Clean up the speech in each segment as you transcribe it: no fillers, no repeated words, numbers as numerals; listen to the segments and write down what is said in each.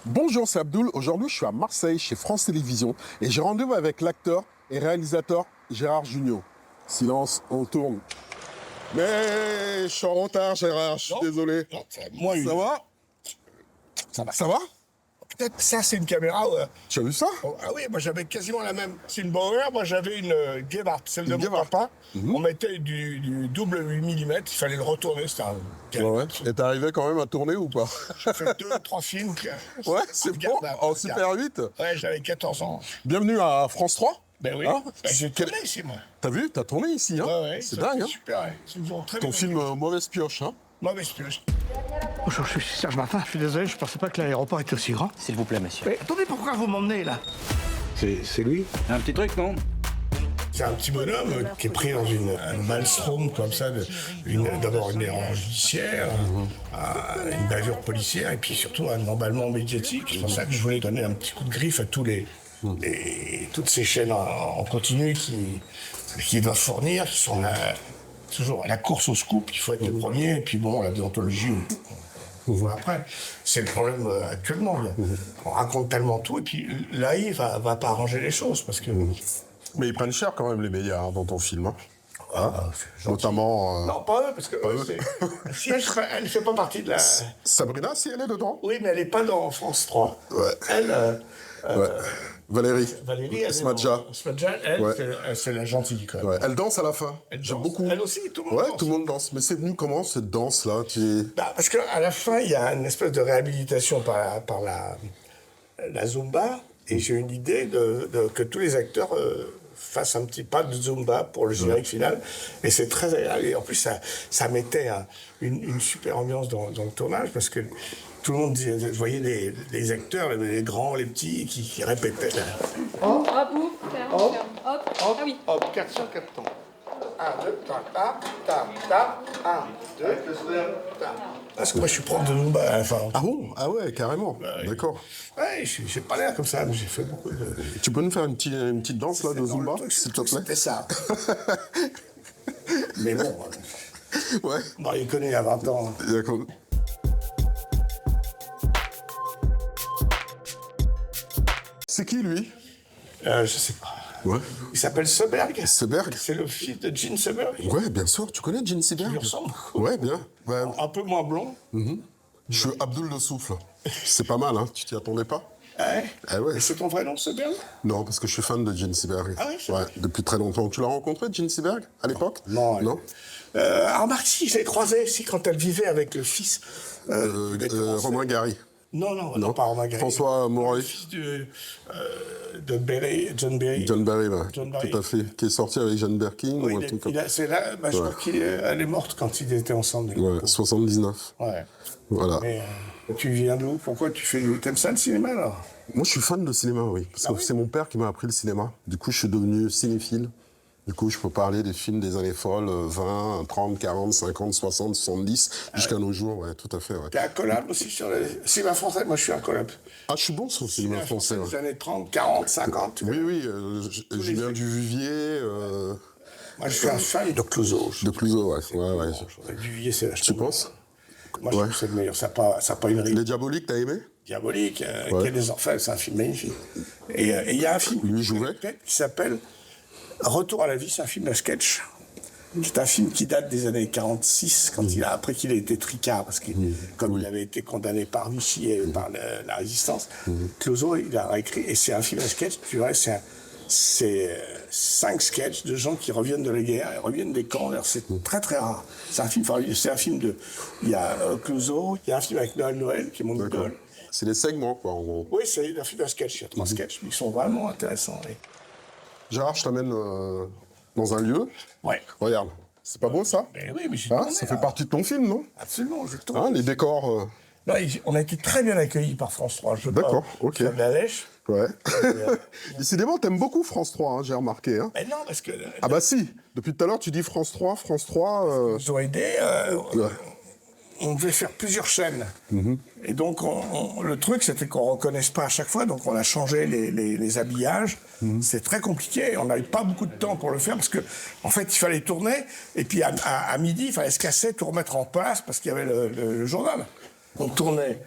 Bonjour, c'est Abdoul. Aujourd'hui, je suis à Marseille, chez France Télévisions, et j'ai rendez-vous avec l'acteur et réalisateur Gérard Jugnot. Silence, on tourne. Mais je suis en retard, Gérard, je suis désolé. Non, moi, Ça va? Ça va. Ça va? Peut-être ça, c'est une caméra. Tu as vu ça? Oh, ah oui, moi j'avais quasiment la même. C'est une Bauer, moi j'avais une Gebhardt, celle de Une mon Gebhardt. papa. On mettait du double 8 mm, il fallait le retourner, c'était un. Ouais. Et t'es arrivé quand même à tourner ou pas? J'ai fait 2-3 films. Ouais, c'est bon. En Super 8. Ouais, j'avais 14 ans. Bienvenue à France 3. Ben oui, Hein? j'ai tourné ici, moi. T'as vu? T'as tourné ici, hein? Ouais, C'est ça, dingue, hein? Super, ouais. Ils nous ont très Ton bien film Mauvaise Pioche, hein? Mauvaise pioche. Bonjour, je suis Serge Martin, je suis désolé, je pensais pas que l'aéroport était aussi grand. S'il vous plaît, monsieur. Mais attendez, pourquoi vous m'emmenez là? C'est lui? Un petit truc, non? C'est un petit bonhomme qui est pris dans un maelstrom comme ça, d'abord une erreur judiciaire, une bavure policière et puis surtout un emballement médiatique. C'est pour ça que je voulais donner un petit coup de griffe à toutes ces chaînes en continu qui doivent fournir, qui sont toujours à la course au scoop, il faut être le premier, et puis bon, la déontologie, on voit après. C'est le problème actuellement. On raconte tellement tout, et puis l'AI va pas arranger les choses, parce que... Mais ils prennent cher quand même, les médias, hein, dans ton film. Hein. Ah, Notamment... non, pas eux, parce que si elle fait pas partie de la... Sabrina, si elle est dedans? Oui, mais elle n'est pas dans France 3. Ouais. Elle, Ouais. Valérie. Valérie, elle Smadja. elle, Ouais. c'est la gentille, quand même. Ouais. Elle danse à la fin. Elle J'aime danse. beaucoup. Elle aussi, tout le monde Ouais, danse. tout le monde danse. Mais c'est venu comment, cette danse-là Parce qu'à la fin, il y a une espèce de réhabilitation par la Zumba, et j'ai une idée que tous les acteurs fassent un petit pas de Zumba pour le générique final, et c'est très agréable. Et en plus, ça mettait une super ambiance dans le tournage, parce que tout le monde disait, vous voyez les acteurs, les grands, les petits, qui répétaient. Hop, hop, hop, ah oui. Hop, 400, 4 temps. 1, 2, tap, tap, tap, 1, 2, tap. Parce que moi, je suis prof de Zumba, enfin... Ah bon? Ah ouais, carrément. ouais. D'accord. Ouais, j'ai pas l'air comme ça, mais j'ai fait beaucoup de... Tu peux nous faire une petite danse, là, de Dans le Zumba, truc, s'il te plaît? C'était ça. Mais bon, Ouais. bon, il est connu il y a 20 ans. D'accord. C'est qui, lui? Je sais pas. Ouais. Il s'appelle Seberg. Seberg? C'est le fils de Gene Seberg. Ouais, bien sûr. Tu connais Gene Seberg? Il lui ressemble. Ouais, bien. Ouais. Un peu moins blond. Je suis Abdoul le Souffle. C'est pas mal, hein? Tu t'y attendais pas? Ouais. Ah ouais. Et c'est ton vrai nom, Seberg? Non, parce que je suis fan de Gene Seberg. Ah oui, c'est vrai. depuis très longtemps. Tu l'as rencontré, Gene Seberg, à l'époque? Non. Non? Remarque, si, je l'ai croisé, si, quand elle vivait avec le fils... Romain Gary. Non, pas Romain Gary. François Moreuil. Le fils de Berry, John Berry. John Barry, ouais. John Barry. Tout à fait. Qui est sorti avec Jeanne Birkin Oui, ou un truc comme c'est là, je crois qu'elle est morte quand ils étaient ensemble. Ouais, 79. Ouais. Voilà. Mais tu viens d'où? Pourquoi t'aimes ça le cinéma alors? Moi, je suis fan de cinéma, oui. Parce que oui c'est mon père qui m'a appris le cinéma. Du coup, je suis devenu cinéphile. Du coup, je peux parler des films des années folles, 20, 30, 40, 50, 60, 70, jusqu'à nos jours, ouais, tout à fait, ouais. T'es un collab aussi sur le cinéma français? Moi, je suis un collab. Ah, je suis bon sur le cinéma français, ouais. Des années 30, 40, 50. Tu vois. Oui, Julien les- Duvivier, Moi, je suis un fan de Clouseau. de Clouseau, ouais. Duvivier, c'est Tu penses? Moi, je trouve que c'est le meilleur. Ça n'a pas une rime. Les Diaboliques, t'as aimé? Diabolique, qui a des enfants, c'est un film magnifique. Et il y a un film Lui jouait. qui s'appelle Retour à la vie, c'est un film de sketch. C'est un film qui date des années 46, après qu'il a été tricard, parce que comme il avait été condamné par Vichy et par la résistance, Clouseau, il a réécrit, et c'est un film de sketch, tu vois, c'est 5 sketchs de gens qui reviennent de la guerre, et reviennent des camps, c'est très très rare. C'est un film de... Il y a Clouseau, il y a un film avec Noël, qui est mon D'accord. idole. C'est des segments, quoi, en gros. Oui, c'est un film de sketch, il y a 3 sketchs, mais ils sont vraiment intéressants. Oui. Gérard, je t'amène dans un lieu. Ouais. Regarde, c'est pas beau, ça? Mais oui, mais j'ai Hein, tourné, ça fait là. partie de ton film, non? Absolument, je tourne. Hein, les décors... Non, on a été très bien accueillis par France 3. Je veux D'accord, pas ok. faire de la lèche. Ouais. Décidément, t'aimes beaucoup France 3, hein, j'ai remarqué. Hein. Mais non, parce que Ah bah si, depuis tout à l'heure, tu dis France 3, France 3... ils ont aidé. Ouais. On devait faire plusieurs chaînes. Et donc, le truc, c'était qu'on ne reconnaisse pas à chaque fois. Donc, on a changé les habillages. C'est très compliqué. On n'avait pas beaucoup de temps pour le faire parce que, en fait, il fallait tourner. Et puis, à midi, il fallait se casser, tout remettre en place parce qu'il y avait le journal. On tournait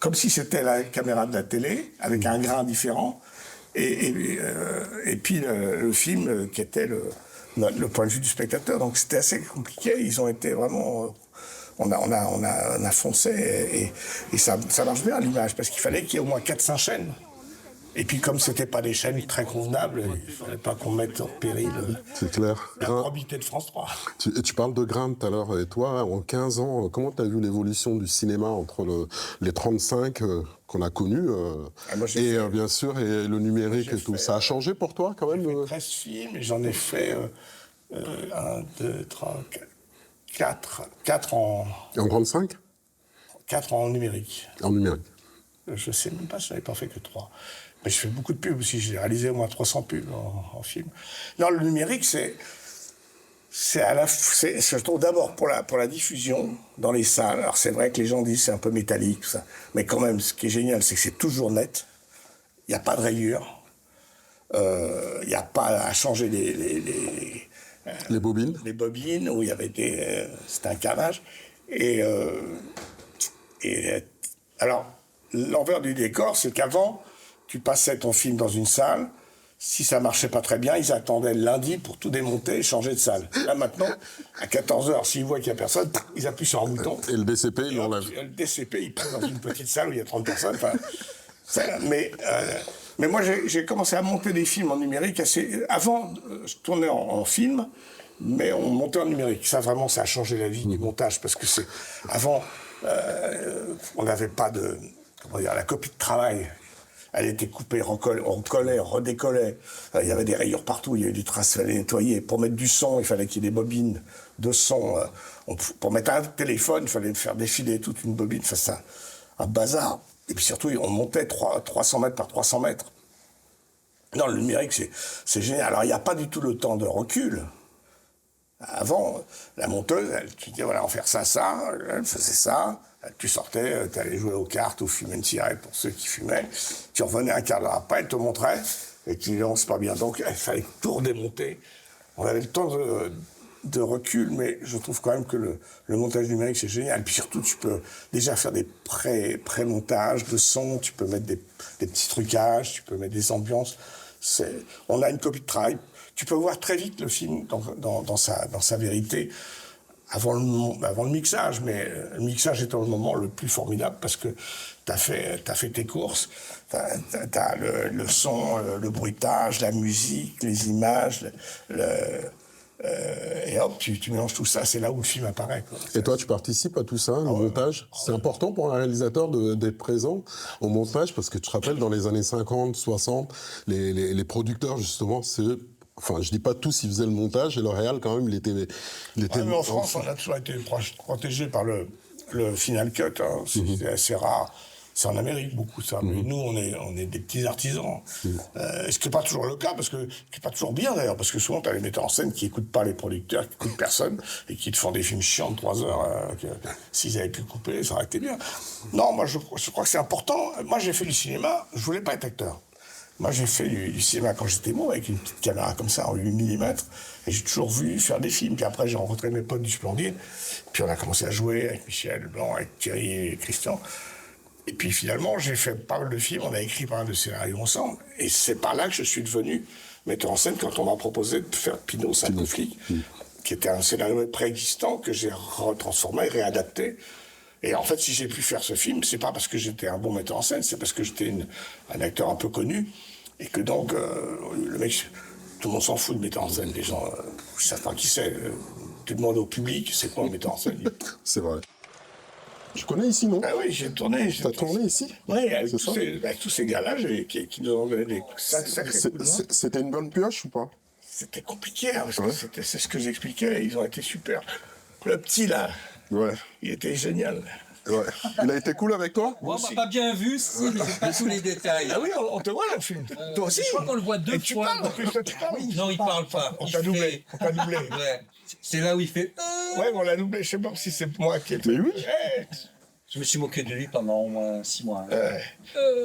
comme si c'était la caméra de la télé, avec un grain différent, et puis le film qui était le point de vue du spectateur. Donc c'était assez compliqué. Ils ont été vraiment... On a foncé et ça marche bien l'image, parce qu'il fallait qu'il y ait au moins 4-5 chaînes. Et puis comme c'était pas des chaînes très convenables, il fallait pas qu'on mette en péril C'est clair. la probité de France 3. Tu parles de grain tout à l'heure, et toi, en 15 ans, comment tu as vu l'évolution du cinéma entre les 35 qu'on a connus, et bien sûr, et le numérique et tout? Ça a changé pour toi, quand même? J'ai fait 13 films, et j'en ai fait 1, 2, 3, 4 en... En 35? 4 en numérique. En numérique. Je sais même pas si je n'avais pas fait que 3. Mais je fais beaucoup de pubs aussi, j'ai réalisé au moins 300 pubs en film. Non, le numérique, je trouve d'abord pour la diffusion dans les salles. Alors c'est vrai que les gens disent c'est un peu métallique, tout ça. Mais quand même, ce qui est génial, c'est que c'est toujours net. Il n'y a pas de rayures. Il n'y a pas à changer Les bobines? Les bobines, où il y avait c'était un carnage. Alors, l'envers du décor, c'est qu'avant, tu passais ton film dans une salle. Si ça marchait pas très bien, ils attendaient le lundi pour tout démonter et changer de salle. Là, maintenant, à 14h, s'ils voient qu'il n'y a personne, ils appuient sur un bouton. Et le DCP, ils l'enlèvent. Le DCP, il passe dans une petite salle où il y a 30 personnes. Enfin, mais moi, j'ai commencé à monter des films en numérique assez... Avant, je tournais en film, mais on montait en numérique. Ça, vraiment, ça a changé la vie du montage, parce que avant, on n'avait pas de... Comment dire, la copie de travail. Elle était coupée, on collait, redécollait. Il y avait des rayures partout, il y avait du trace, il fallait nettoyer. Pour mettre du son, il fallait qu'il y ait des bobines de son. Pour mettre un téléphone, il fallait faire défiler toute une bobine. Enfin, c'est un bazar. Et puis surtout, on montait 300 mètres par 300 mètres. Non, le numérique, c'est génial. Alors, il n'y a pas du tout le temps de recul. Avant, la monteuse, tu disais, voilà, on va faire ça, elle faisait ça. Tu sortais, tu allais jouer aux cartes ou fumer une cigarette pour ceux qui fumaient. Tu revenais un quart d'heure après, elle te montrait, et tu disais, non, c'est pas bien. Donc, il fallait tout redémonter. On avait le temps de recul, mais je trouve quand même que le montage numérique, c'est génial. Puis surtout, tu peux déjà faire des pré-montages de son, tu peux mettre des petits trucages, tu peux mettre des ambiances. On a une copie de travail. Tu peux voir très vite le film dans sa vérité. Avant le mixage, mais le mixage étant le moment le plus formidable, parce que t'as fait tes courses, t'as le son, le bruitage, la musique, les images, et hop, tu mélanges tout ça, c'est là où le film apparaît, quoi. Et toi, tu participes à tout ça, au montage? C'est important pour un réalisateur d'être présent au montage, parce que tu te rappelles, dans les années 50, 60, les producteurs, justement, enfin, je dis pas tous, ils faisaient le montage, et le réal, quand même, il était... Mais en France, on a toujours été protégé par le Final Cut, hein. C'est assez rare. C'est en Amérique, beaucoup, ça. Mais nous, on est des petits artisans. Ce qui n'est pas toujours le cas, parce que... Ce qui n'est pas toujours bien, d'ailleurs, parce que souvent, tu as les metteurs en scène qui n'écoutent pas les producteurs, qui n'écoutent personne, et qui te font des films chiants de 3 heures, s'ils avaient pu couper, ça aurait été bien. Non, moi, je crois que c'est important. Moi, j'ai fait du cinéma, je voulais pas être acteur. Moi, j'ai fait du cinéma quand j'étais môme, avec une petite caméra comme ça, en 8 mm, et j'ai toujours vu faire des films. Puis après, j'ai rencontré mes potes du Splendide, puis on a commencé à jouer avec Michel Leblanc, avec Thierry et Christian. Et puis finalement, j'ai fait pas mal de films, on a écrit pas mal de scénarios ensemble, et c'est par là que je suis devenu metteur en scène, quand on m'a proposé de faire Pinot, Cinq flics, qui était un scénario préexistant que j'ai retransformé, réadapté. Et en fait, si j'ai pu faire ce film, c'est pas parce que j'étais un bon metteur en scène, c'est parce que j'étais un acteur un peu connu, et que donc, le mec, tout le monde s'en fout de metteur en scène. Les gens, je sais pas qui c'est. Tu demandes au public, c'est quoi un metteur en scène? C'est vrai. Tu connais ici, non? Ah oui, j'ai tourné. T'as tourné ici? Oui, avec tous ces gars-là qui nous ont donné des sacrés coups de main. C'était une bonne pioche ou pas? C'était compliqué, hein, parce que c'est ce que j'expliquais, ils ont été super. Le petit, là, il était génial. Ouais. Il a été cool avec toi? On m'a pas bien vu tous les détails. Ah oui, on te voit dans le film. Toi aussi. Je crois qu'on le voit 2 fois. Tu parles, en plus, toi, tu parles. Non, il parle pas. On t'a doublé. Ouais. C'est là où il fait... Ouais, mais on l'a doublé. Je sais pas si c'est moi qui ai... Mais oui. Je me suis moqué de lui pendant au moins 6 mois.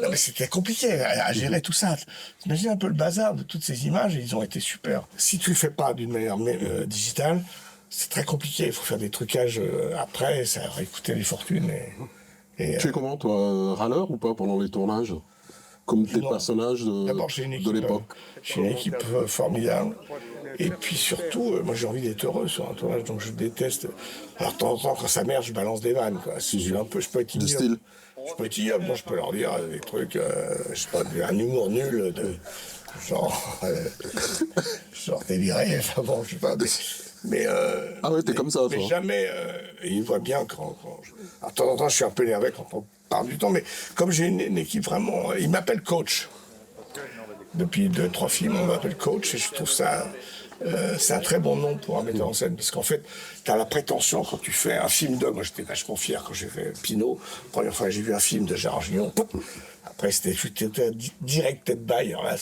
Non, mais c'était compliqué à gérer tout ça. T'imagines un peu le bazar de toutes ces images, et ils ont été super. Si tu le fais pas d'une manière digitale, c'est très compliqué. Il faut faire des trucages après, ça aurait coûté des fortunes. Et, Tu es comment, toi, râleur ou pas pendant les tournages? Comme tes Non. personnages D'abord, j'ai une de équipe, l'époque. formidable. Et puis surtout, moi j'ai envie d'être heureux sur un tournage, donc je déteste. Alors de temps en temps, quand ça merde, je balance des vannes. Quoi. Si je suis un peu, je peux être De ignoble. style. Je peux être ignoble, donc je peux leur dire des trucs, je sais pas, un humour nul, genre, genre déliré, enfin bon, je sais pas. Mais, Ah ouais, t'es comme ça, mais toi. jamais, ils voient bien alors, de temps en temps, je suis un peu énervé quand on parle du temps, mais comme j'ai une équipe vraiment, ils m'appellent coach. Depuis 2-3 films, on m'appelle coach et je trouve ça, c'est un très bon nom pour un metteur en scène parce qu'en fait, tu as la prétention quand tu fais un film de. Moi, j'étais vachement fier quand j'ai fait Pinot. La première fois que j'ai vu un film de Gérard Jugnot, après, c'était directed by. Alors là,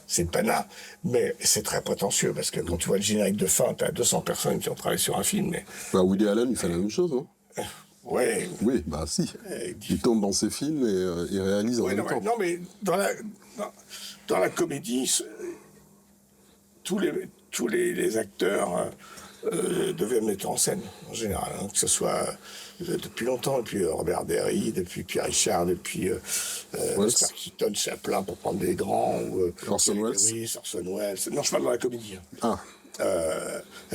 c'est le panard. Mais c'est très prétentieux parce que quand tu vois le générique de fin, tu as 200 personnes qui ont travaillé sur un film. Mais, Bah, Woody Allen, il fait la même chose, non? ouais. Oui, bah si. Il tourne dans ses films et il réalise en Ouais, même temps. non, mais dans la comédie, tous les acteurs devaient mettre en scène, en général. Hein, que ce soit depuis longtemps, depuis Robert Derry, depuis Pierre Richard, depuis Oscar Keaton, Chaplin, pour prendre des grands. Ou, Orson Welles. Oui, Orson Welles. Non, je parle dans la comédie. Hein.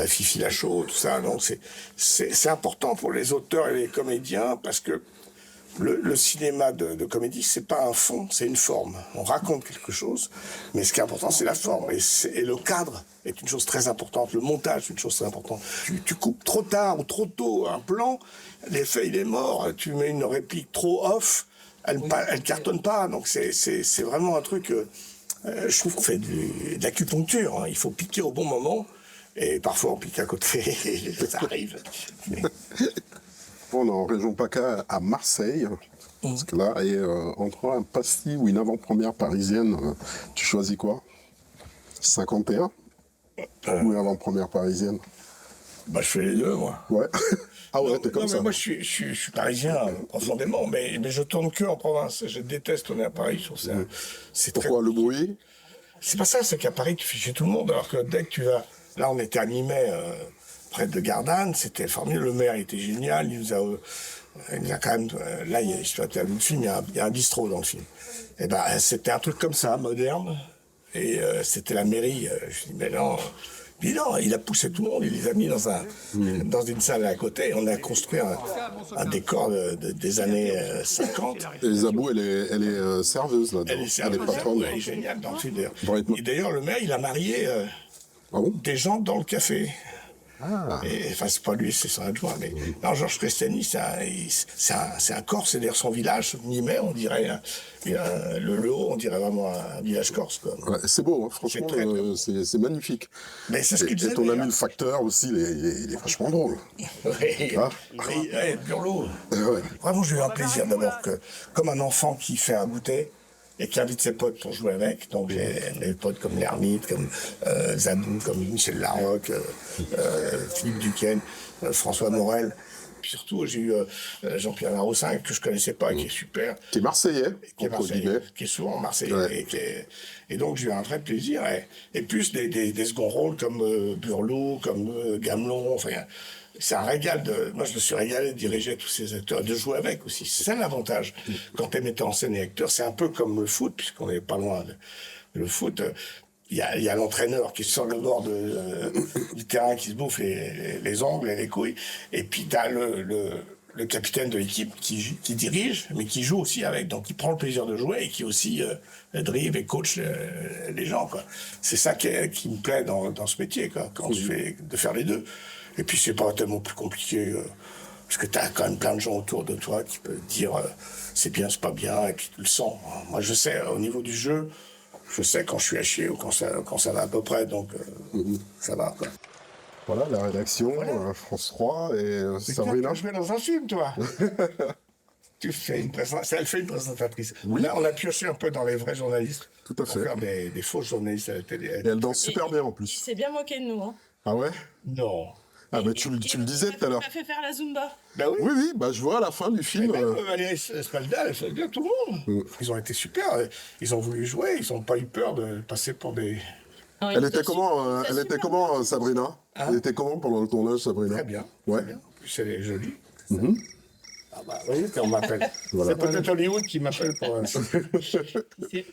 Fifi Lachaud, tout ça. Donc c'est important pour les auteurs et les comédiens parce que le cinéma de comédie, c'est pas un fond, c'est une forme. On raconte quelque chose, mais ce qui est important, c'est la forme. Et le cadre est une chose très importante. Le montage est une chose très importante. Tu coupes trop tard ou trop tôt un plan, l'effet, il est mort. Tu mets une réplique trop off, elle cartonne pas. Donc c'est vraiment un truc... je trouve qu'on fait de l'acupuncture. Hein. Il faut piquer au bon moment. Et parfois, on pique à côté. Ça arrive. Mais... On est en région PACA à Marseille. Parce que là, entre un pastis ou une avant-première parisienne, tu choisis quoi? 51 ou une avant-première parisienne? Bah, je fais les deux, moi. Ouais. Ah ouais, Non, t'es comme non, ça. mais moi, je suis parisien profondément, mais je tourne que en province. Je déteste tourner à Paris. Je trouve ça, c'est Pourquoi très... le bruit? C'est pas ça, c'est qu'à Paris, tu fais chez tout le monde, alors que dès que tu vas... Là, on était à Mi-mai, près de Gardanne, c'était formidable. Le maire était génial, il nous a quand même... là, je sais pas, tu as vu le film, il y a un bistrot dans le film. Et ben, c'était un truc comme ça, moderne, et c'était la mairie. Je dis, mais non... Puis non, il a poussé tout le monde, il les a mis dans une salle à côté, et on a construit un décor des années 50. Et Zabou, elle est serveuse là-dedans. Elle est serveuse, patronne. elle est géniale dans le film d'ailleurs. Brighton. Et d'ailleurs, le maire, il a marié Ah bon? des gens dans le café. Ah. Et, enfin, c'est pas lui, c'est son adjoint. Mais non, Georges Crestani, c'est un Corse, c'est d'ailleurs son village, Nimet, on dirait, le Haut, on dirait vraiment un village corse. Quoi. Ouais, c'est beau, hein, franchement, C'est très, très c'est magnifique. Mais c'est ce qu'il Et disait. ton ami d'ailleurs. le facteur aussi, il est vachement drôle. Oui, Ah. oui, Burlot. Ouais. Vraiment, j'ai eu un plaisir d'abord que, comme un enfant qui fait un goûter et qui invite ses potes pour jouer avec. Donc j'ai mes potes comme l'Ermite, comme Zabou, comme Michel Larocque, Philippe Duquesne, François Morel. Puis surtout, j'ai eu Jean-Pierre Laroussin, que je connaissais pas, qui est super. Qui est marseillais, Qui est entre Marseillais, guillemets. qui est souvent Marseillais. Ouais. Et donc j'ai eu un vrai plaisir. Et plus des seconds rôles comme Burlot, comme Gamelon. Enfin, c'est un régal. Moi, je me suis régalé de diriger tous ces acteurs, de jouer avec aussi. C'est ça l'avantage. Quand tu es metteur en scène et acteur, c'est un peu comme le foot, puisqu'on n'est pas loin. Le foot, il y a l'entraîneur qui est sur le bord du terrain, qui se bouffe les ongles et les couilles. Et puis tu as le capitaine de l'équipe qui dirige, mais qui joue aussi avec. Donc, il prend le plaisir de jouer et qui aussi drive et coach les gens. Quoi. C'est ça qui me plaît dans ce métier, quoi, quand je fais de faire les deux. Et puis, c'est pas tellement plus compliqué, parce que tu as quand même plein de gens autour de toi qui peuvent dire c'est bien, c'est pas bien, et puis tu le sens. Moi, je sais, au niveau du jeu, je sais quand je suis à chier ou quand ça va à peu près, donc ça va, quoi. Voilà, la rédaction, France 3 et Sabrina. Je vais dans un film, toi. Elle fait une présentatrice. Oui. Là, on a pioché un peu dans les vrais journalistes. Tout à fait. Pour faire des faux journalistes à la télé. Et elle danse super bien en Il plus. s'est bien moqué de nous. Hein. Ah ouais? Non. Ah mais tu le disais tout à l'heure. Il m'a fait faire la Zumba. Ben oui. Oui, bah je vois à la fin du Et film. même Valérie Spalda, elle fait bien tout le monde. Ils ont été super. Ils ont voulu jouer. Ils n'ont pas eu peur de passer pour des... Non, Elle il était t'a comment, su- elle t'a était super comment bien. Sabrina? Elle était comment pendant le tournage, Sabrina? Très bien. Ouais. Très bien. En plus, elle est jolie. Ah bah oui, on m'appelle. C'est peut-être Hollywood qui m'appelle pour... C'est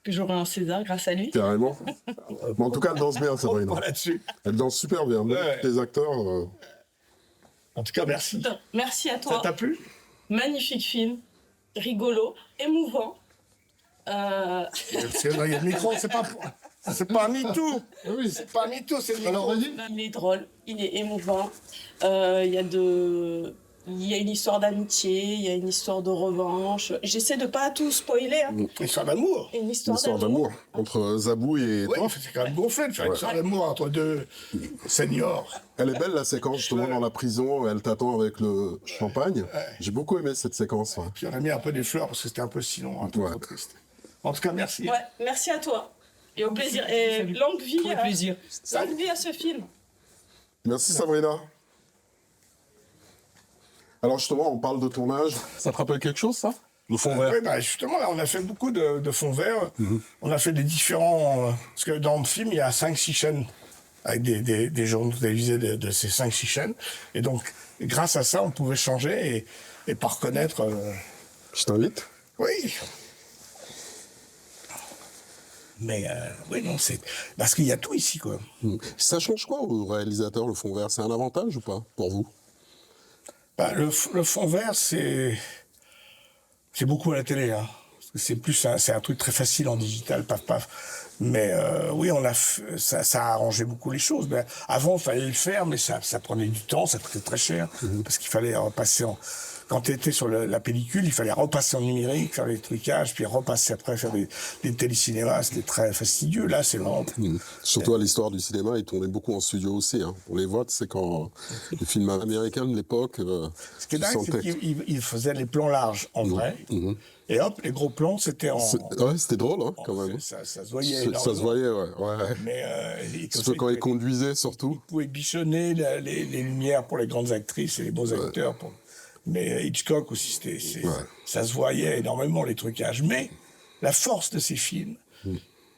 que j'aurai un César grâce à lui. Carrément. Mais en tout cas, elle danse bien, Sabrina. Pas là-dessus. Elle danse super bien. Même Ouais. les acteurs... En tout cas, merci. Merci à Ça toi. t'a plu? Magnifique film, rigolo, émouvant. Parce que là, il y a le micro, c'est pas un MeToo. Oui, c'est pas un MeToo, c'est le micro. Alors, vas-y. Il est drôle, il est émouvant. Il y a une histoire d'amitié, il y a une histoire de revanche. J'essaie de pas tout spoiler. Hein. Une histoire d'amour. Une Une histoire histoire d'amour entre Zabou et Oui, toi. c'est quand même gonflé de faire une histoire d'amour entre deux seniors. Elle est belle, la séquence, justement, dans la prison, où elle t'attend avec le champagne. J'ai beaucoup aimé cette séquence. Ouais. Puis on a mis un peu des fleurs parce que c'était un peu sinon, un peu Ouais. trop triste. En tout cas, merci. Ouais, merci à toi. Et au plaisir. Et longue vie, Tout le plaisir. longue vie à ce film. Merci, Sabrina. Alors, justement, on parle de tournage. Ça te rappelle quelque chose, ça? Le fond vert. Oui, bah, justement, là, on a fait beaucoup de fonds verts. On a fait des différents... parce que dans le film, il y a 5-6 chaînes avec des journaux télévisés de ces 5-6 chaînes. Et donc, grâce à ça, on pouvait changer et pas reconnaître... Je t'invite. Oui. Mais oui, non, c'est... Parce qu'il y a tout ici, quoi. Ça change quoi au réalisateur, le fond vert? C'est un avantage ou pas, pour vous? Bah, le fond vert, c'est beaucoup à la télé, hein. Parce que c'est un truc très facile en digital, paf paf. Mais oui, ça a arrangé beaucoup les choses. Ben, avant, il fallait le faire, mais ça prenait du temps, ça coûtait très cher, parce qu'il fallait repasser quand tu étais sur la pellicule, il fallait repasser en numérique, faire les trucages, puis repasser après, faire des télécinémas. C'était très fastidieux. Là, c'est vraiment... Surtout à l'histoire du cinéma, ils tournaient beaucoup en studio aussi. Hein. On les voit, c'est quand les films américains de l'époque... Ce qui est dingue, c'est qu'ils faisaient les plans larges, en vrai. Et hop, les gros plans, c'était en... Ouais, c'était drôle, hein, quand même. Ça se voyait Ça énormément. se voyait, ouais. Mais Surtout quand ils conduisaient, surtout. Ils pouvaient bichonner les lumières pour les grandes actrices et les beaux acteurs. Mais Hitchcock aussi, ça se voyait énormément, les trucages. Mais la force de ces films,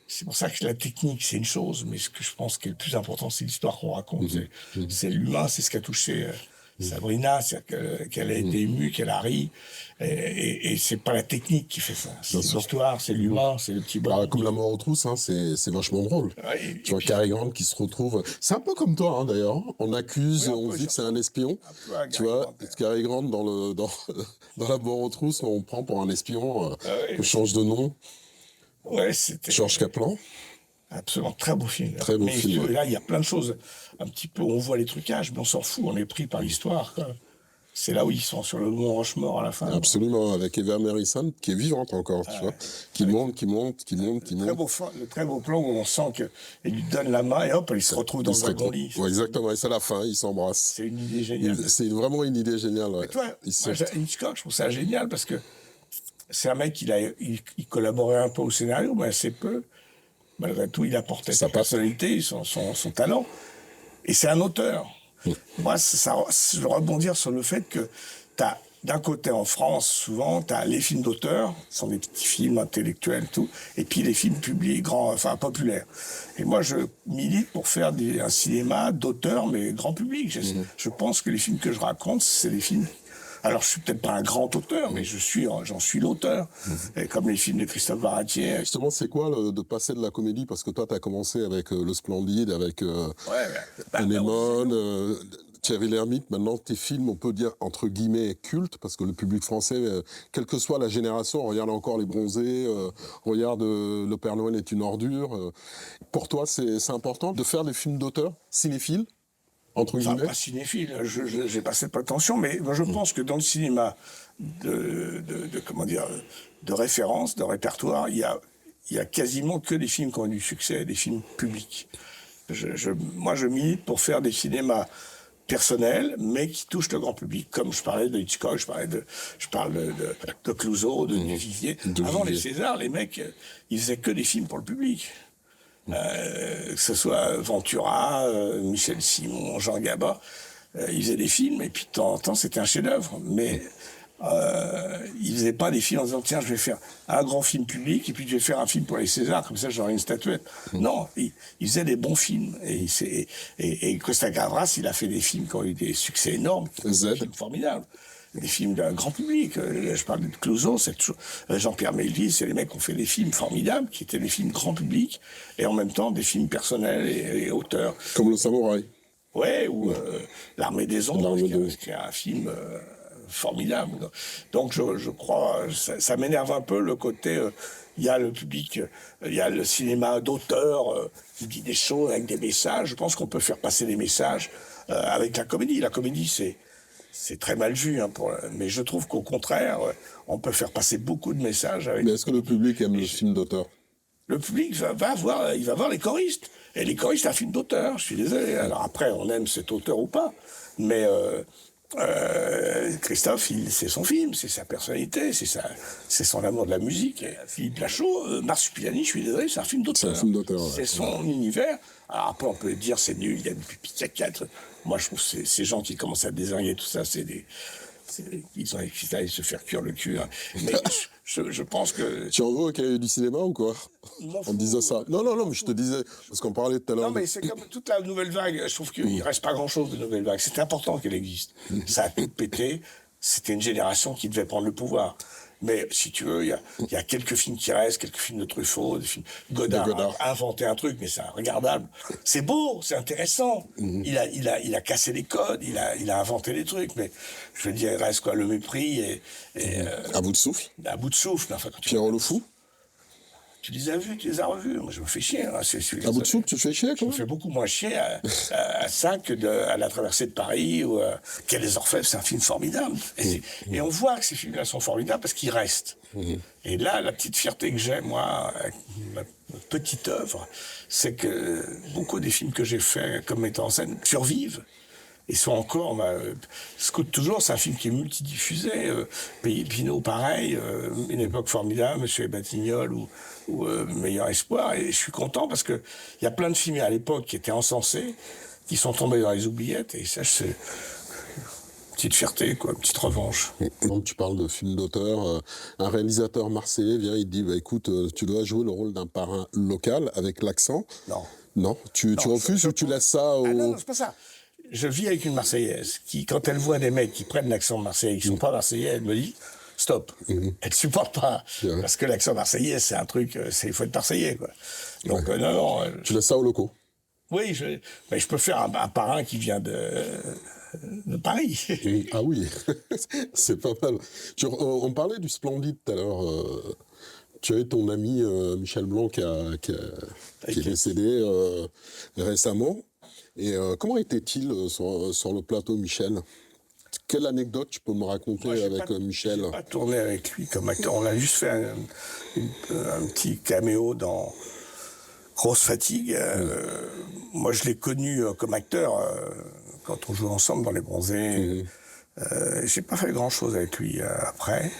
c'est pour ça que la technique, c'est une chose, mais ce que je pense qui est le plus important, c'est l'histoire qu'on raconte. C'est l'humain, c'est ce qui a touché Sabrina, c'est qu'elle a été émue, qu'elle a ri. Et c'est pas la technique qui fait ça. C'est l'histoire, c'est l'humain, c'est le petit bonhomme. Comme La mort aux trousses, hein, c'est vachement drôle. Ouais, Tu vois, Cary Grant qui se retrouve... C'est un peu comme toi, hein, d'ailleurs. On accuse, Oui, on peu, dit que c'est un espion. peu à Tu Cary vois, Grant, ouais. Cary Grant, dans La mort aux trousses, on prend pour un espion, oui. on change de nom. Ouais, c'était... Georges Kaplan. Absolument, très beau film. Très beau mais film, là, il y a plein de choses. Un petit peu, on voit les trucages, mais on s'en fout, on est pris par l'histoire, quoi. C'est là où ils sont sur le mont Rochemort à la fin. Absolument, avec Eva Harrison, qui est vivante encore, tu vois. Qui monte. Le très beau plan où on sent qu'il lui donne la main et hop, il se retrouve dans le wagon-lit. Ouais, exactement, et c'est la fin, ils s'embrassent. C'est une idée géniale. C'est vraiment une idée géniale, ouais. Mais toi, Ils moi, sortent. Hitchcock, je trouve ça génial parce que c'est un mec, il collaborait un peu au scénario, mais assez peu. Malgré tout, il apportait sa personnalité, son talent. Et c'est un auteur. Moi, je veux rebondir sur le fait que t'as, d'un côté, en France, souvent, tu as les films d'auteur, ce sont des petits films intellectuels, tout, et puis les films publiés, populaires. Et moi, je milite pour faire un cinéma d'auteur, mais grand public. Je pense que les films que je raconte, c'est des films... Alors, je suis peut-être pas un grand auteur, mais j'en suis l'auteur. Et comme les films de Christophe Baratier. Justement, c'est quoi de passer de la comédie? Parce que toi, tu as commencé avec Le Splendide, avec Anémone, Thierry Lhermitte. Maintenant, tes films, on peut dire, entre guillemets, cultes, parce que le public français, quelle que soit la génération, regarde encore Les Bronzés, regarde Le Père Noël est une ordure. Pour toi, c'est important de faire des films d'auteur, cinéphiles, entre Enfin, guillemets? pas cinéphile, j'ai pas cette prétention, mais moi, je pense que dans le cinéma de référence, de répertoire, il y a quasiment que des films qui ont eu du succès, des films publics. Moi, je milite pour faire des cinémas personnels, mais qui touchent le grand public. Comme je parlais de Hitchcock, je parle de Clouzot, de Duvivier. Avant les Césars, les mecs, ils faisaient que des films pour le public. Que ce soit Ventura, Michel Simon, Jean Gabin, ils faisaient des films, et puis de temps en temps, c'était un chef-d'œuvre. Mais ils faisaient pas des films en disant, tiens, je vais faire un grand film public, et puis je vais faire un film pour les Césars, comme ça j'aurai une statuette. Non, ils faisaient des bons films. Et Costa Gavras, il a fait des films qui ont eu des succès énormes, des films formidables. des films d'un grand public. Je parle de Clouseau, c'est toujours Jean-Pierre Melville, c'est les mecs qui ont fait des films formidables, qui étaient des films grand public, et en même temps des films personnels et auteurs. Comme Le Samouraï. Ouais, ou L'Armée des Ombres, qui est un film formidable. Donc je crois, ça m'énerve un peu le côté, il y a le public, il y a le cinéma d'auteur qui dit des choses avec des messages. Je pense qu'on peut faire passer des messages avec la comédie. La comédie, c'est très mal vu, hein, mais je trouve qu'au contraire, on peut faire passer beaucoup de messages avec... Mais est-ce que le public aime le film d'auteur? Le public va voir les choristes. Et les choristes, c'est un film d'auteur, je suis désolé. Alors après, on aime cet auteur ou pas. Mais Christophe, c'est son film, c'est sa personnalité, c'est son amour de la musique. Et Philippe Lachaud, Marsupilami, je suis désolé, c'est un film d'auteur. C'est un film d'auteur, ouais. C'est son univers. Alors après, on peut dire c'est nul, il y a des pipi caca. Moi, je trouve que ces gens qui commencent à désigner tout ça, ils ont à se faire cuire le cul. Hein. Mais je pense que... Tu en veux au cahier du cinéma ou quoi? En disant ça. Non, mais je te disais, parce qu'on parlait tout à l'heure... Non, mais c'est comme toute la nouvelle vague. Je trouve qu'il ne reste pas grand-chose de nouvelle vague. C'est important qu'elle existe. Ça a tout pété. C'était une génération qui devait prendre le pouvoir. Mais si tu veux, il y a quelques films qui restent, quelques films de Truffaut, des films... Godard a inventé un truc, mais c'est regardable. C'est beau, c'est intéressant. Il a cassé les codes, il a inventé des trucs, mais je veux dire, il reste quoi, le mépris et À bout de souffle. à bout de souffle. Enfin, quand Pierrot le Fou. tu les as vus, tu les as revus. Moi, je me fais chier. Hein. À bout de souffle, tu te fais chier, Je quoi? me fais beaucoup moins chier à ça que à la traversée de Paris ou Quai des Orfèvres, c'est un film formidable. Et on voit que ces films-là sont formidables parce qu'ils restent. Et là, la petite fierté que j'ai, moi, avec ma petite œuvre, c'est que beaucoup des films que j'ai faits comme metteur en scène survivent. Et sont encore... Scout toujours, c'est un film qui est multidiffusé. Pays Pinot, pareil. Une époque formidable, Monsieur et Batignolles ou Meilleur Espoir. Et je suis content parce qu'il y a plein de films à l'époque qui étaient encensés, qui sont tombés dans les oubliettes. Et ça, c'est une petite fierté, quoi, une petite revanche. Quand tu parles de film d'auteur, un réalisateur marseillais vient, il te dit, écoute, tu dois jouer le rôle d'un parrain local avec l'accent. Non. Non, tu refuses ou tu laisses ça au... Ah non, c'est pas ça. Je vis avec une Marseillaise qui, quand elle voit des mecs qui prennent l'accent marseillais, qui sont pas marseillais, elle me dit stop. Elle supporte pas. Parce que l'accent marseillais, c'est un truc, il faut être marseillais, quoi. Donc, non. Tu laisses ça aux locaux? Oui, mais je peux faire un parrain qui vient de Paris. Ah oui, c'est pas mal. On parlait du Splendide tout à l'heure. Tu as eu ton ami Michel Blanc qui est décédé récemment. Et comment était-il sur le plateau, Michel? Quelle anecdote tu peux me raconter avec Michel? Je n'ai pas tourné avec lui comme acteur. On a juste fait un petit caméo dans Grosse Fatigue. Moi, je l'ai connu comme acteur quand on jouait ensemble dans Les Bronzés. J'ai pas fait grand-chose avec lui après.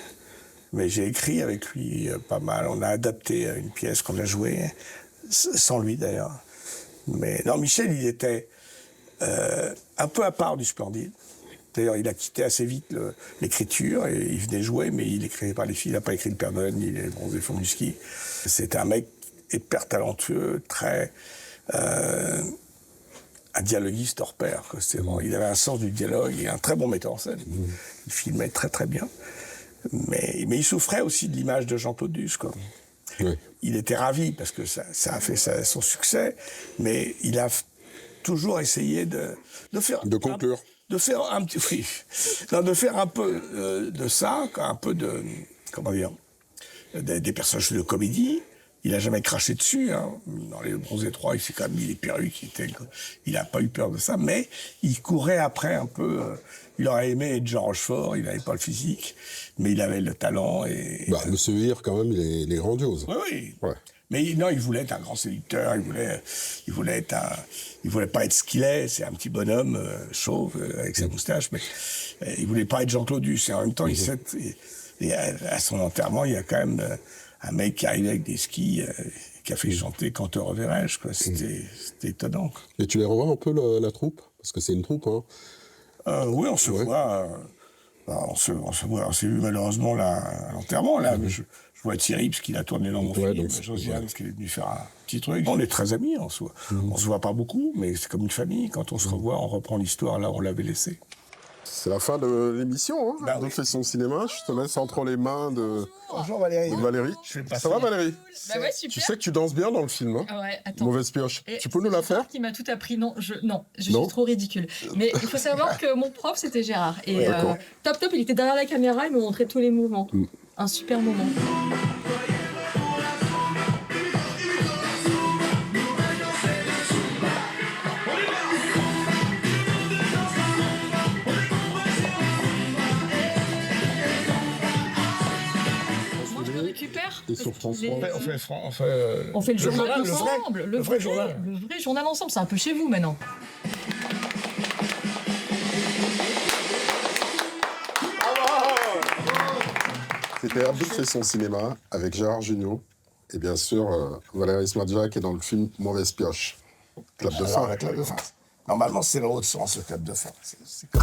Mais j'ai écrit avec lui pas mal. On a adapté une pièce qu'on a jouée, sans lui d'ailleurs. Mais non, Michel, il était un peu à part du Splendide. D'ailleurs, il a quitté assez vite l'écriture et il venait jouer, mais il n'écrivait pas les films. Il n'a pas écrit Le Père Noël ni Les Bronzés font du ski. C'était un mec hyper talentueux, très un dialoguiste hors pair. Bon, il avait un sens du dialogue et un très bon metteur en scène. Il filmait très très bien. Mais il souffrait aussi de l'image de Jean-Claude Duss, quoi. Oui. Il était ravi parce que ça a fait son succès, mais il a toujours essayé de faire... De conclure. De faire un petit... Oui. Non, de faire un peu de ça, un peu de... Comment dire? Des personnages de comédie. Il n'a jamais craché dessus. Hein. Dans Les Bronzés 3, il s'est quand même mis les perruques. Il n'a pas eu peur de ça, mais il courait après un peu... Il aurait aimé être Jean Rochefort, il n'avait pas le physique, mais il avait le talent. Monsieur Hir, quand même, il est grandiose. Oui. Ouais. Mais non, il voulait être un grand séducteur, il voulait pas être ce qu'il est, c'est un petit bonhomme chauve avec sa moustache, mais il voulait pas être Jean-Claude Duss. Et en même temps, à son enterrement, il y a quand même un mec qui arrivait avec des skis, qui a fait chanter Quand te reverrai-je, quoi. C'était étonnant. Et tu les revois un peu la troupe? Parce que c'est une troupe, hein. Oui, on se voit. On s'est vu malheureusement là, à l'enterrement. Là, je vois Thierry, parce qu'il a tourné dans mon film. Josiane, parce qu'il est venu faire un petit truc. On est très amis, en soi. On se voit pas beaucoup, mais c'est comme une famille. Quand on se revoit, on reprend l'histoire là où on l'avait laissée. C'est la fin de l'émission, hein, Bah de oui. Fait son cinéma. Je te laisse entre les mains de Bonjour Valérie. Valérie. Je vais passer. Ça va Valérie? Bah ouais, Tu super. sais que tu danses bien dans le film, hein? Ouais, attends. Mauvaise pioche. Et Tu peux nous la c'est faire? Gérard qui m'a tout appris. Non, je Non. suis trop ridicule. Mais il faut savoir que mon prof, c'était Gérard. Et D'accord. top, il était derrière la caméra, il me montrait tous les mouvements. Mm. Un super moment. Moi, je le récupère. Et sur France Les- 3. On fait le journal journal, le vrai. ensemble. Le vrai journal. Le vrai journal ensemble. C'est un peu chez vous maintenant. C'était Abdou Fait son cinéma avec Gérard Jugnot. Et bien sûr, Valérie Smadja qui est dans le film Mauvaise pioche. Clap de Alors, fin. avec clap de fin. Normalement, c'est le haut de sens, le clap de fin. C'est comme...